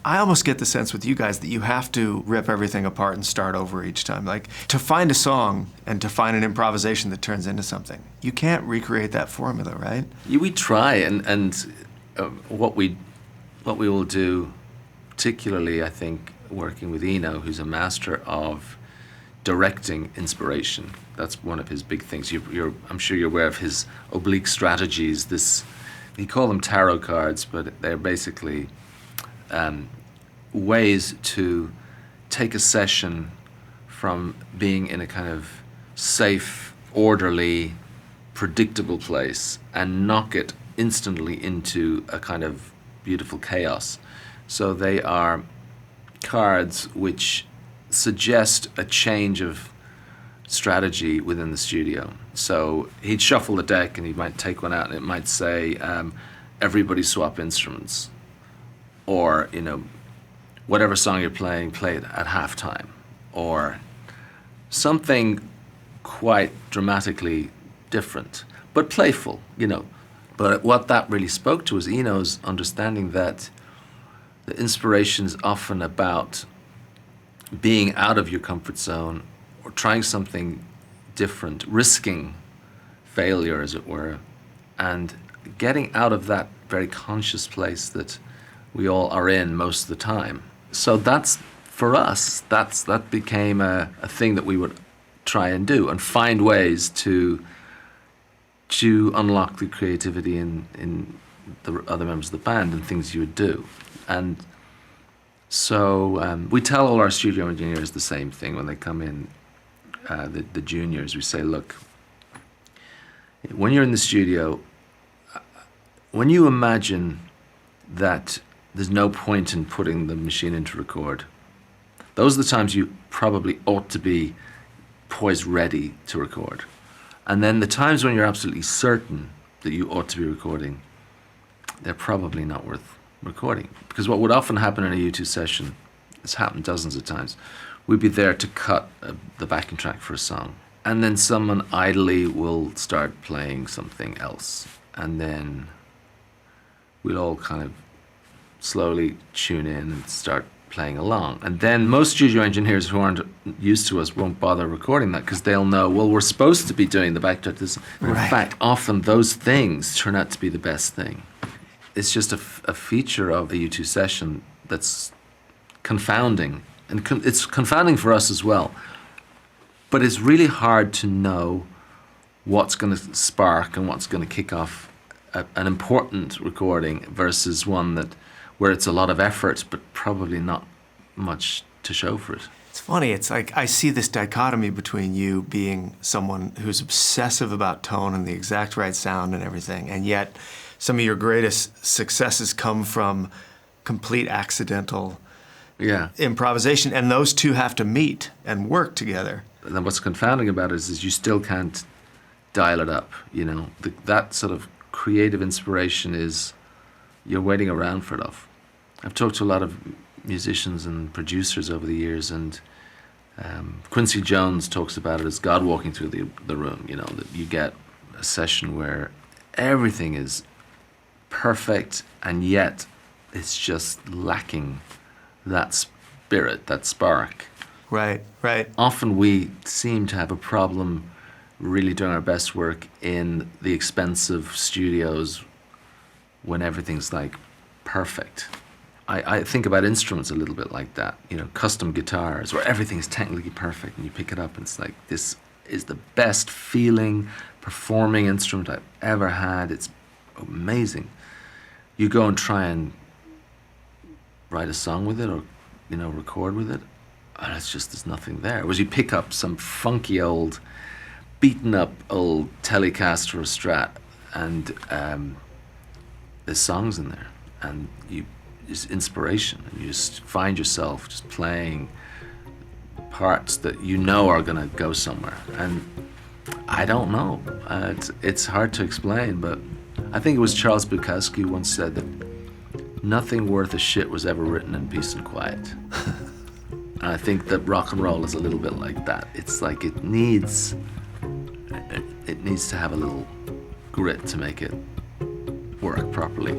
I almost get the sense with you guys that you have to rip everything apart and start over each time. Like, to find a song and to find an improvisation that turns into something, you can't recreate that formula, right? Yeah, we try, and what we will do, particularly I think working with Eno, who's a master of directing inspiration. That's one of his big things. I'm sure you're aware of his oblique strategies. He call them tarot cards, but they're basically ways to take a session from being in a kind of safe, orderly, predictable place and knock it instantly into a kind of beautiful chaos. So they are cards which suggest a change of strategy within the studio. So he'd shuffle the deck and he might take one out and it might say, everybody swap instruments. Or, whatever song you're playing, play it at halftime. Or something quite dramatically different, but playful, But what that really spoke to was Eno's understanding that the inspiration is often about being out of your comfort zone or trying something different, risking failure, as it were, and getting out of that very conscious place that we all are in most of the time. So that's, for us, that became a thing that we would try and do and find ways to unlock the creativity in the other members of the band and things you would do. And so we tell all our studio engineers the same thing when they come in, the juniors. We say, look, when you're in the studio, when you imagine that there's no point in putting the machine in to record, those are the times you probably ought to be poised ready to record. And then the times when you're absolutely certain that you ought to be recording, they're probably not worth recording. Because what would often happen in a U2 session, it's happened dozens of times, we'd be there to cut the backing track for a song. And then someone idly will start playing something else. And then we'll all kind of slowly tune in and start playing along. And then most studio engineers who aren't used to us won't bother recording that because they'll know, well, we're supposed to be doing the backtrack. In fact, often those things turn out to be the best thing. It's just a feature of a U2 session that's confounding. And it's confounding for us as well. But it's really hard to know what's going to spark and what's going to kick off an important recording versus one where it's a lot of effort, but probably not much to show for it. It's funny, it's like I see this dichotomy between you being someone who's obsessive about tone and the exact right sound and everything, and yet some of your greatest successes come from complete accidental improvisation, and those two have to meet and work together. And then what's confounding about it is you still can't dial it up, that sort of creative inspiration is, you're waiting around for it off. I've talked to a lot of musicians and producers over the years, and Quincy Jones talks about it as God walking through the room, that you get a session where everything is perfect and yet it's just lacking that spirit, that spark. Right. Often we seem to have a problem really doing our best work in the expensive studios when everything's like perfect. I think about instruments a little bit like that, custom guitars where everything's technically perfect and you pick it up and it's like, this is the best feeling performing instrument I've ever had. It's amazing. You go and try and write a song with it or, record with it, and it's just, there's nothing there. Whereas you pick up some funky old, beaten up old Telecaster or Strat and there's songs in there and it's inspiration, and you just find yourself just playing parts that are going to go somewhere. And I don't know, it's hard to explain, but I think it was Charles Bukowski who once said that nothing worth a shit was ever written in peace and quiet. And I think that rock and roll is a little bit like that. It's like it needs to have a little grit to make it work properly.